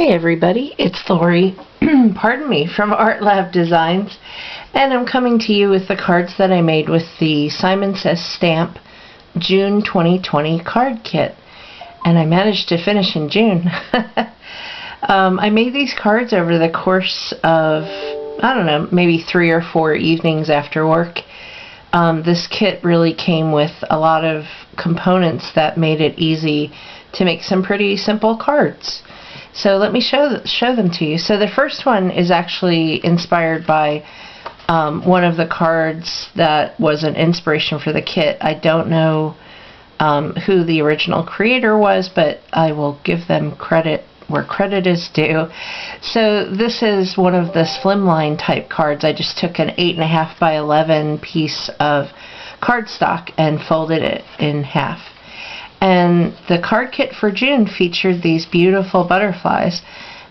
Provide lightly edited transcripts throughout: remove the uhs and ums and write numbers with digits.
Hi everybody, it's Lori, pardon me, from Art Lab Designs, and I'm coming to you with the cards that I made with the Simon Says Stamp June 2020 card kit, and I managed to finish in June. I made these cards over the course of, I don't know, maybe 3 or 4 evenings after work. This kit really came with a lot of components that made it easy to make some pretty simple cards. So let me show them to you. So the first one is actually inspired by one of the cards that was an inspiration for the kit. I don't know who the original creator was, but I will give them credit where credit is due. So this is one of the slimline type cards. I just took an 8.5 by 11 piece of cardstock and folded it in half. And the card kit for June featured these beautiful butterflies,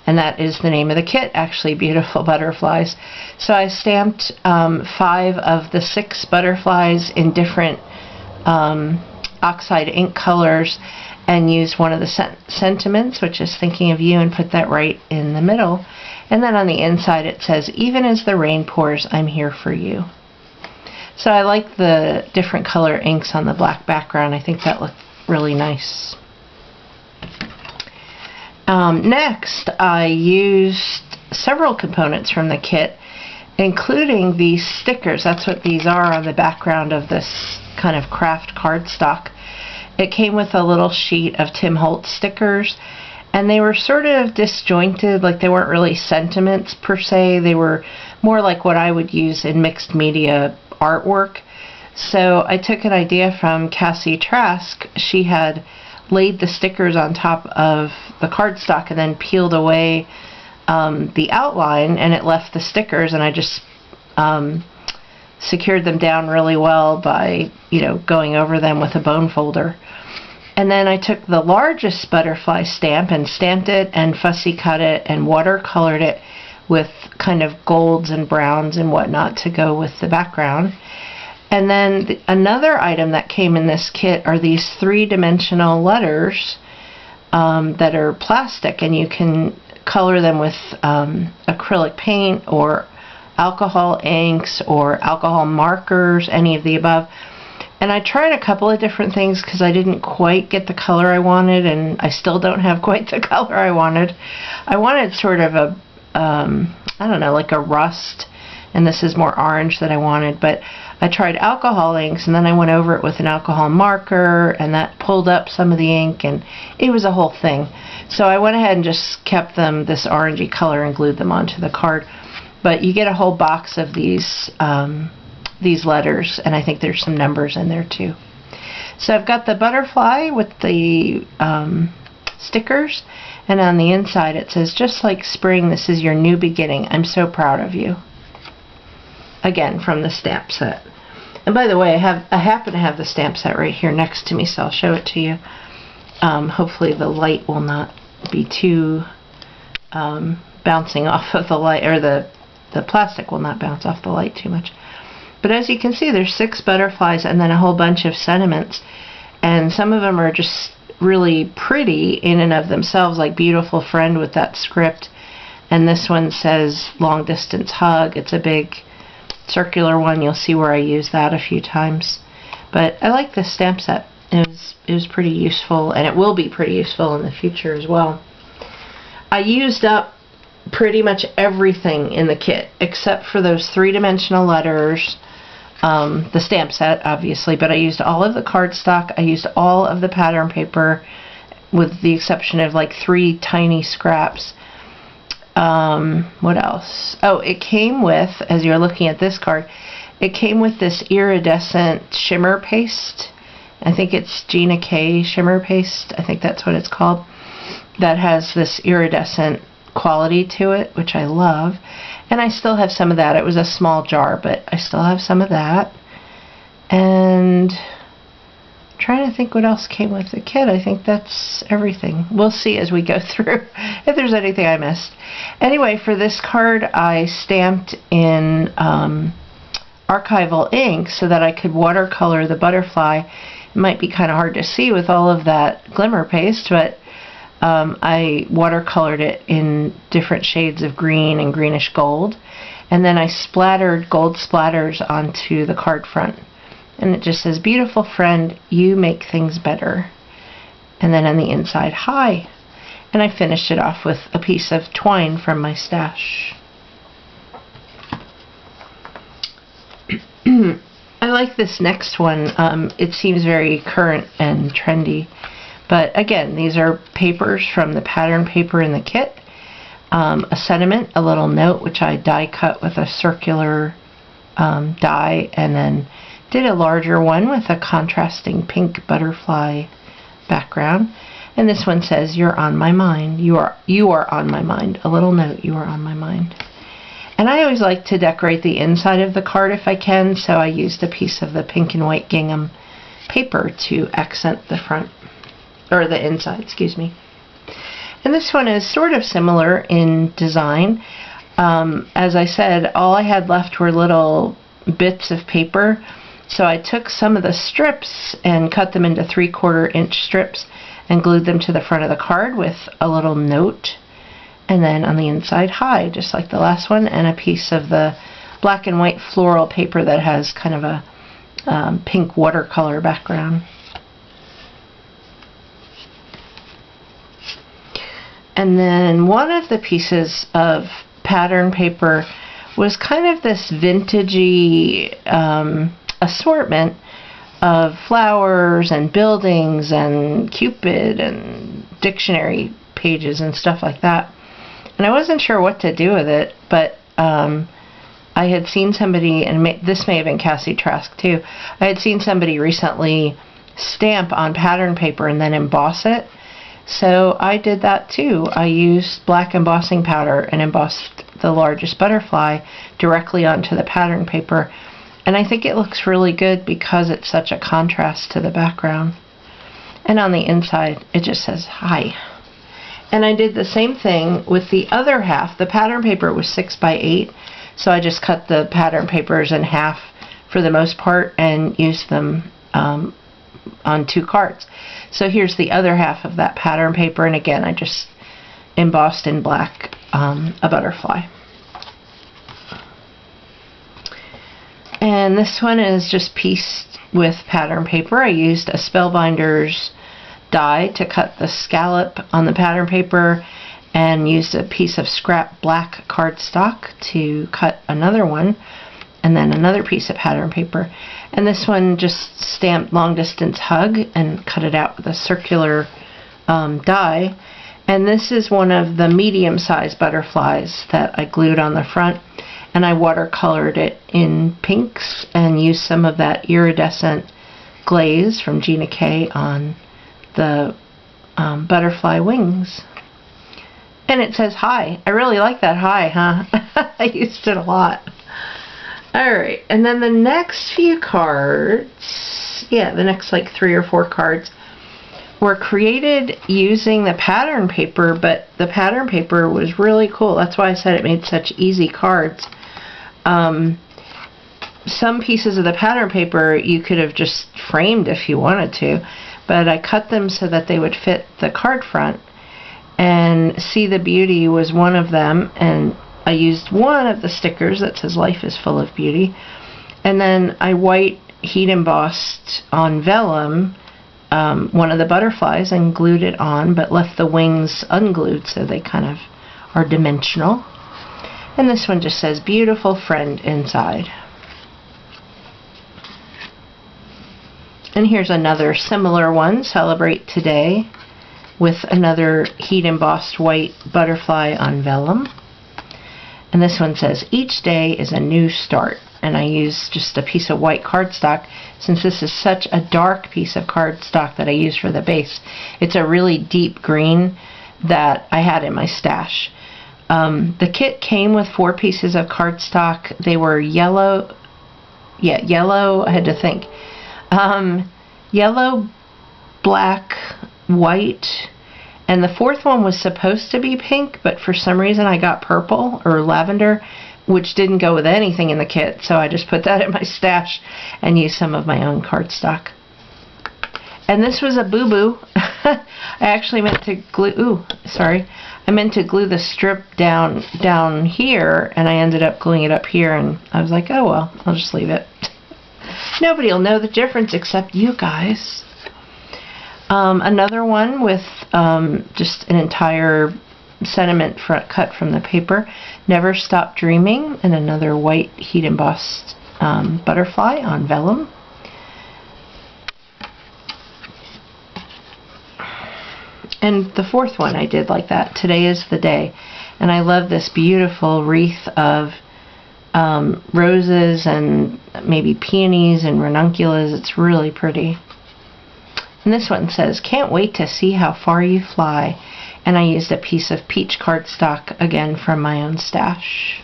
and that is the name of the kit, actually, Beautiful Butterflies. So I stamped 5 of the 6 butterflies in different oxide ink colors and used one of the sentiments, which is thinking of you, and put that right in the middle. And then on the inside it says, "Even as the rain pours, I'm here for you." So I like the different color inks on the black background. I think that looked really nice. Next, I used several components from the kit, including these stickers. That's what these are on the background of this kind of craft cardstock. It came with a little sheet of Tim Holtz stickers, and they were sort of disjointed, like they weren't really sentiments per se. They were more like what I would use in mixed media artwork. So I took an idea from Cassie Trask. She had laid the stickers on top of the cardstock and then peeled away the outline, and it left the stickers, and I just secured them down really well by, going over them with a bone folder. And then I took the largest butterfly stamp and stamped it and fussy cut it and watercolored it with kind of golds and browns and whatnot to go with the background. And then another item that came in this kit are these 3-dimensional letters that are plastic, and you can color them with acrylic paint or alcohol inks or alcohol markers, any of the above. And I tried a couple of different things because I didn't quite get the color I wanted, and I still don't have quite the color I wanted. I wanted sort of a, I don't know, like a rust, and this is more orange that I wanted, but I tried alcohol inks, and then I went over it with an alcohol marker, and that pulled up some of the ink, and it was a whole thing. So I went ahead and just kept them this orangey color and glued them onto the card. But you get a whole box of these letters, and I think there's some numbers in there too. So I've got the butterfly with the stickers, and on the inside it says, "Just like spring, this is your new beginning. I'm so proud of you." Again, from the stamp set. And by the way, I happen to have the stamp set right here next to me, so I'll show it to you. Hopefully the light will not be too bouncing off of the light, or the plastic will not bounce off the light too much. But as you can see, there's 6 butterflies and then a whole bunch of sentiments, and some of them are just really pretty in and of themselves, like Beautiful Friend with that script, and this one says Long Distance Hug. It's a big circular one. You'll see where I use that a few times. But I like this stamp set. It was pretty useful, and it will be pretty useful in the future as well. I used up pretty much everything in the kit except for those 3-dimensional letters, the stamp set obviously, but I used all of the cardstock. I used all of the pattern paper with the exception of like 3 tiny scraps. What else? Oh, it came with, as you're looking at this card, it came with this iridescent shimmer paste. I think it's Gina K shimmer paste. I think that's what it's called. That has this iridescent quality to it, which I love. And I still have some of that. It was a small jar, but I still have some of that. And trying to think what else came with the kit. I think that's everything. We'll see as we go through if there's anything I missed. Anyway, for this card I stamped in archival ink so that I could watercolor the butterfly. It might be kind of hard to see with all of that glimmer paste, but I watercolored it in different shades of green and greenish gold, and then I splattered gold splatters onto the card front. And it just says, "Beautiful friend, you make things better." And then on the inside, "Hi." And I finished it off with a piece of twine from my stash. I like this next one. It seems very current and trendy. But again, these are papers from the pattern paper in the kit. A sentiment, a little note, which I die cut with a circular die, and then did a larger one with a contrasting pink butterfly background. And this one says, "You're on my mind. You are on my mind." A little note, "You are on my mind." And I always like to decorate the inside of the card if I can, so I used a piece of the pink and white gingham paper to accent the front, or the inside, excuse me. And this one is sort of similar in design. As I said, all I had left were little bits of paper, so I took some of the strips and cut them into 3/4 inch strips and glued them to the front of the card with a little note. And then on the inside, "Hi," just like the last one, and a piece of the black and white floral paper that has kind of a pink watercolor background. And then one of the pieces of pattern paper was kind of this vintagey assortment of flowers and buildings and Cupid and dictionary pages and stuff like that. And I wasn't sure what to do with it, but I had seen somebody, and this may have been Cassie Trask too, I had seen somebody recently stamp on pattern paper and then emboss it. So I did that too. I used black embossing powder and embossed the largest butterfly directly onto the pattern paper. And I think it looks really good because it's such a contrast to the background. And on the inside, it just says, "Hi." And I did the same thing with the other half. The pattern paper was 6 by 8, so I just cut the pattern papers in half for the most part and used them on 2 cards. So here's the other half of that pattern paper, and again, I just embossed in black a butterfly. And this one is just pieced with pattern paper. I used a Spellbinders die to cut the scallop on the pattern paper and used a piece of scrap black cardstock to cut another one, and then another piece of pattern paper. And this one just stamped long distance hug and cut it out with a circular die. And this is one of the medium-sized butterflies that I glued on the front, and I watercolored it in pinks and used some of that iridescent glaze from Gina K on the butterfly wings. And it says, "Hi." I really like that "hi," huh? I used it a lot. Alright, and then the next few cards, the next like 3 or 4 cards, were created using the pattern paper, but the pattern paper was really cool. That's why I said it made such easy cards. Some pieces of the pattern paper you could have just framed if you wanted to, but I cut them so that they would fit the card front. And See the Beauty was one of them, and I used one of the stickers that says "Life is full of beauty." And then I white heat embossed on vellum one of the butterflies and glued it on, but left the wings unglued so they kind of are dimensional. And this one just says "Beautiful friend" inside. And here's another similar one, Celebrate Today, with another heat embossed white butterfly on vellum. And this one says "Each day is a new start." And I used just a piece of white cardstock, since this is such a dark piece of cardstock that I used for the base. It's a really deep green that I had in my stash. The kit came with 4 pieces of cardstock. They were yellow, I had to think. Yellow, black, white, and the 4th one was supposed to be pink, but for some reason I got purple or lavender, which didn't go with anything in the kit, so I just put that in my stash and used some of my own cardstock. And this was a boo-boo. I actually meant to glue, I meant to glue the strip down here, and I ended up gluing it up here, and I was like, oh well, I'll just leave it. Nobody will know the difference except you guys. Another one with just an entire sentiment cut from the paper. Never Stop Dreaming, and another white heat embossed butterfly on vellum. And the fourth one I did like that. Today is the Day. And I love this beautiful wreath of roses and maybe peonies and ranunculus. It's really pretty. And this one says, can't wait to see how far you fly. And I used a piece of peach cardstock, again from my own stash.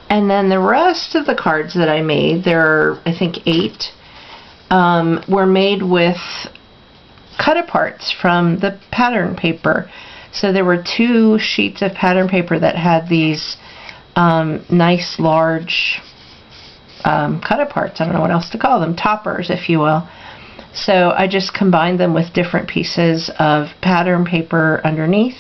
And then the rest of the cards that I made, there are, I think, 8, were made with cut-aparts from the pattern paper. So there were 2 sheets of pattern paper that had these nice large cut-aparts. I don't know what else to call them. Toppers, if you will. So I just combined them with different pieces of pattern paper underneath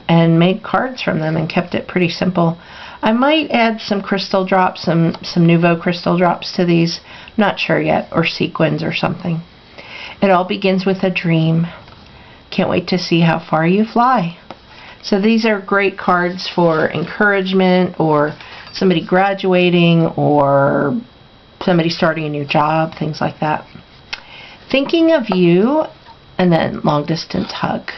and made cards from them and kept it pretty simple. I might add some crystal drops, some Nuvo crystal drops to these. Not sure yet, or sequins or something. It all begins with a dream. Can't wait to see how far you fly. So these are great cards for encouragement, or somebody graduating, or somebody starting a new job, things like that. Thinking of you, and then long distance hug.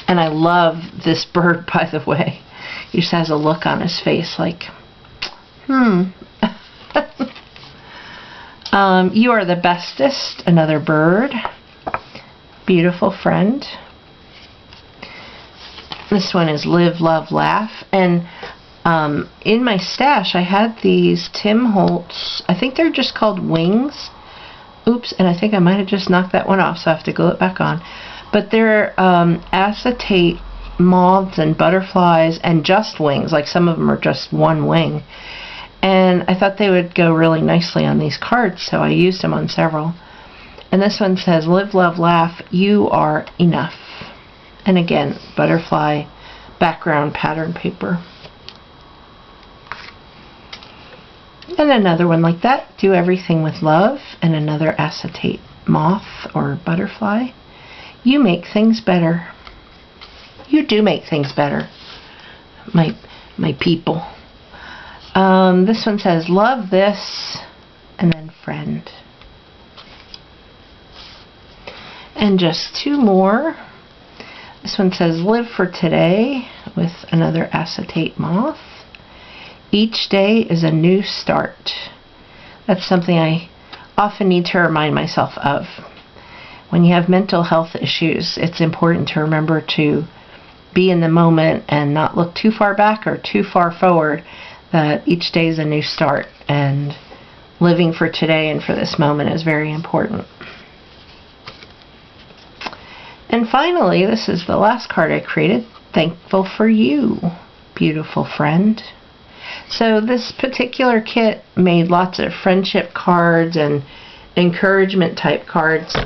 And I love this bird, by the way. He just has a look on his face like, You are the bestest, another bird. Beautiful friend. This one is Live, Love, Laugh. And in my stash, I had these Tim Holtz, I think they're just called Wings. Oops, and I think I might have just knocked that one off, so I have to glue it back on. But they're acetate moths and butterflies and just wings. Like some of them are just one wing. And I thought they would go really nicely on these cards, so I used them on several. And this one says, Live, Love, Laugh, you are enough. And again, butterfly background pattern paper. And another one like that, Do Everything with Love, and another acetate moth or butterfly. You make things better. You do make things better, my people. This one says, Love This, and then Friend. And just 2 more. This one says, Live for Today, with another acetate moth. Each day is a new start. That's something I often need to remind myself of. When you have mental health issues, it's important to remember to be in the moment and not look too far back or too far forward, that each day is a new start, and living for today and for this moment is very important. And finally, this is the last card I created, Thankful for You, beautiful friend. So this particular kit made lots of friendship cards and encouragement type cards.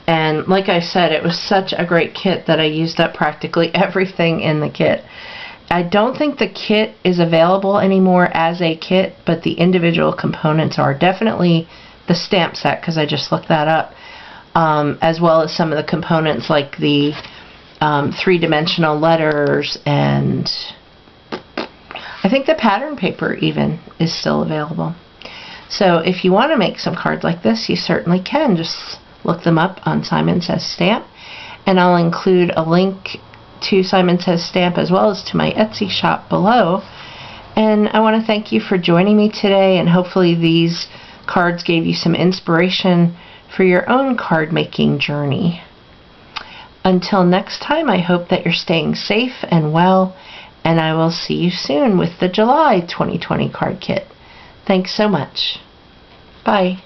And like I said, it was such a great kit that I used up practically everything in the kit. I don't think the kit is available anymore as a kit, but the individual components are. Definitely the stamp set, because I just looked that up, as well as some of the components like the 3-dimensional letters, and I think the pattern paper even is still available. So if you want to make some cards like this, you certainly can. Just look them up on Simon Says Stamp, and I'll include a link to Simon Says Stamp as well as to my Etsy shop below. And I want to thank you for joining me today, and hopefully these cards gave you some inspiration for your own card making journey. Until next time, I hope that you're staying safe and well, and I will see you soon with the July 2020 card kit. Thanks so much. Bye.